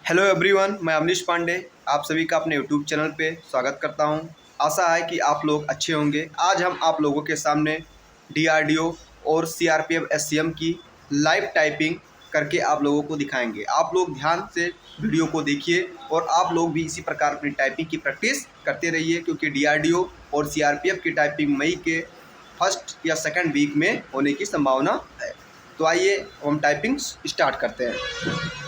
Hello everyone, मैं अवनीश पांडे आप सभी का अपने यूट्यूब चैनल पे स्वागत करता हूं। आशा है कि आप लोग अच्छे होंगे। आज हम आप लोगों के सामने डीआरडीओ और सीआरपीएफ एससीएम की लाइव टाइपिंग करके आप लोगों को दिखाएंगे। आप लोग ध्यान से वीडियो को देखिए और आप लोग भी इसी प्रकार अपनी टाइपिंग की प्रैक्टिस करते रहिए, क्योंकि डीआरडीओ और सीआरपीएफ की टाइपिंग मई के फर्स्ट या सेकेंड वीक में होने की संभावना है। तो आइए हम टाइपिंग स्टार्ट करते हैं।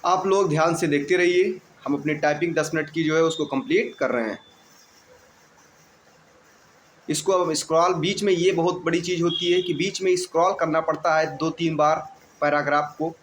आप लोग ध्यान से देखते रहिए। हम अपनी टाइपिंग 10 मिनट की जो है उसको कंप्लीट कर रहे हैं। इसको अब स्क्रॉल बीच में, ये बहुत बड़ी चीज़ होती है कि बीच में स्क्रॉल करना पड़ता है 2-3 बार पैराग्राफ को।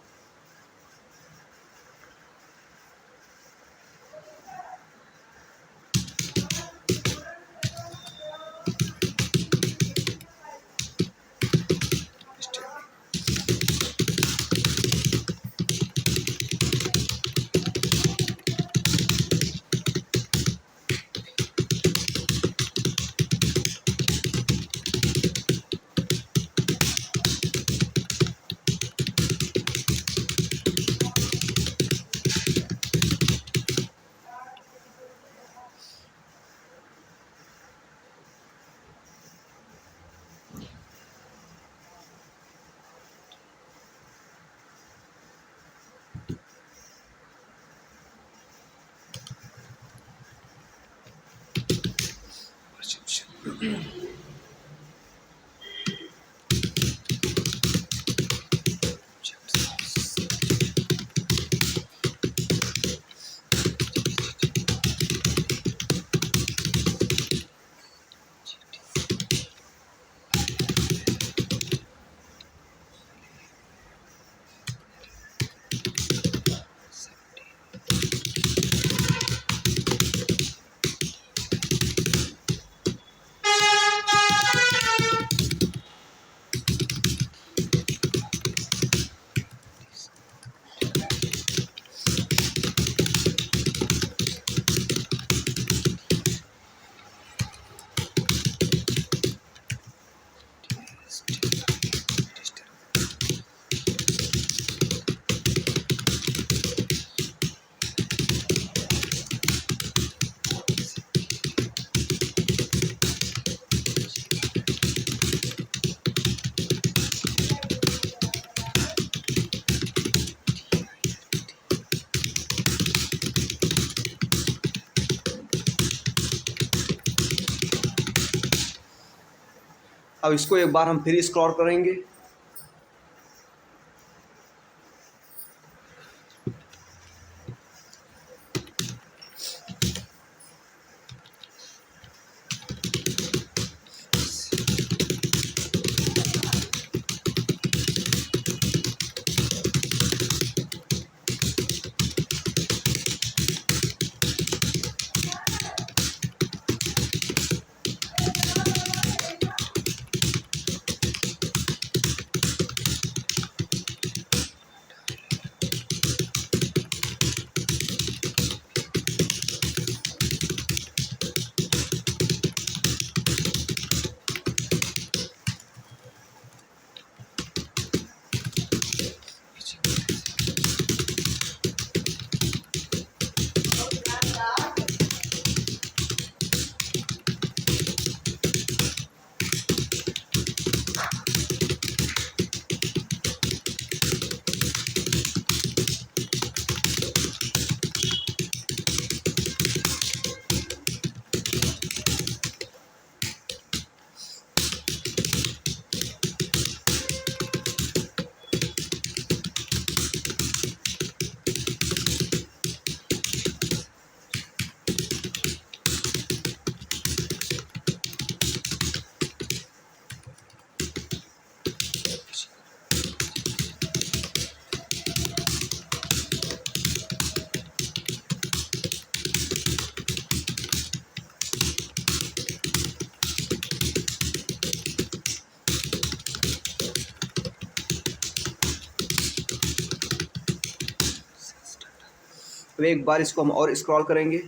अब इसको एक बार हम फिर स्क्रॉल करेंगे। अब एक बार इसको हम और स्क्रॉल करेंगे।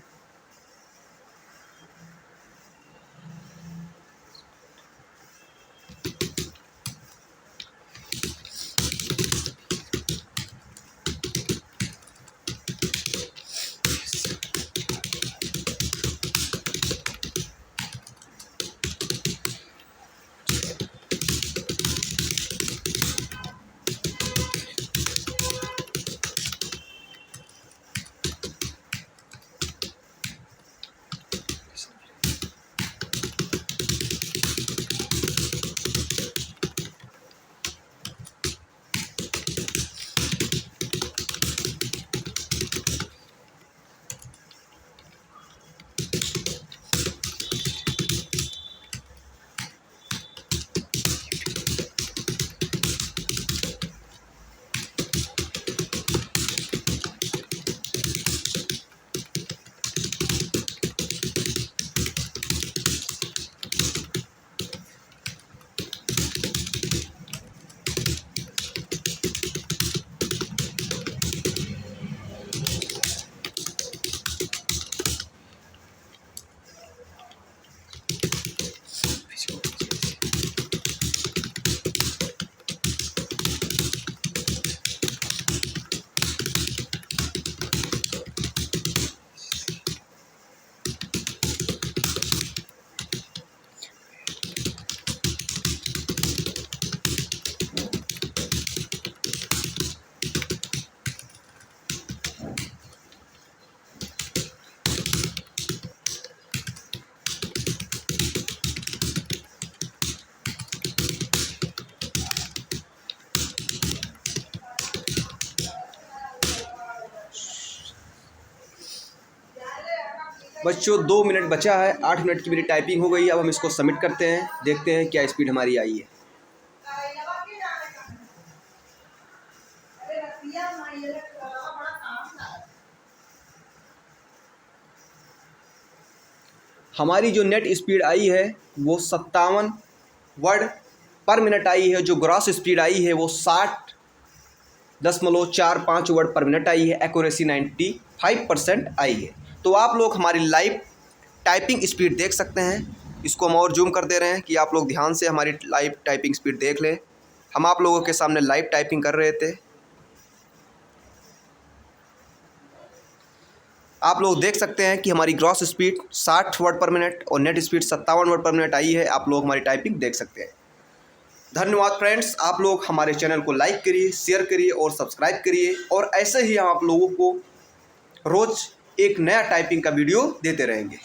बच्चों 2 मिनट बचा है, 8 मिनट की मेरी टाइपिंग हो गई है। अब हम इसको सबमिट करते हैं, देखते हैं क्या स्पीड हमारी आई है। हमारी जो नेट स्पीड आई है वो 57 वर्ड पर मिनट आई है। जो ग्रॉस स्पीड आई है वो 60.45 वर्ड पर मिनट आई है। एक्यूरेसी 95% आई है। तो आप लोग हमारी लाइव टाइपिंग स्पीड देख सकते हैं। इसको हम और जूम कर दे रहे हैं कि आप लोग ध्यान से हमारी लाइव टाइपिंग स्पीड देख लें। हम आप लोगों के सामने लाइव टाइपिंग कर रहे थे। आप लोग देख सकते हैं कि हमारी gross speed 60 word per minute और net speed 57 word per minute आई है। आप लोग हमारी टाइपिंग देख सकते हैं। धन्यवाद फ्रेंड्स। आप लोग हमारे चैनल को लाइक करिए, शेयर करिए और सब्सक्राइब करिए। और ऐसे ही हम आप लोगों को रोज़ एक नया टाइपिंग का वीडियो देते रहेंगे।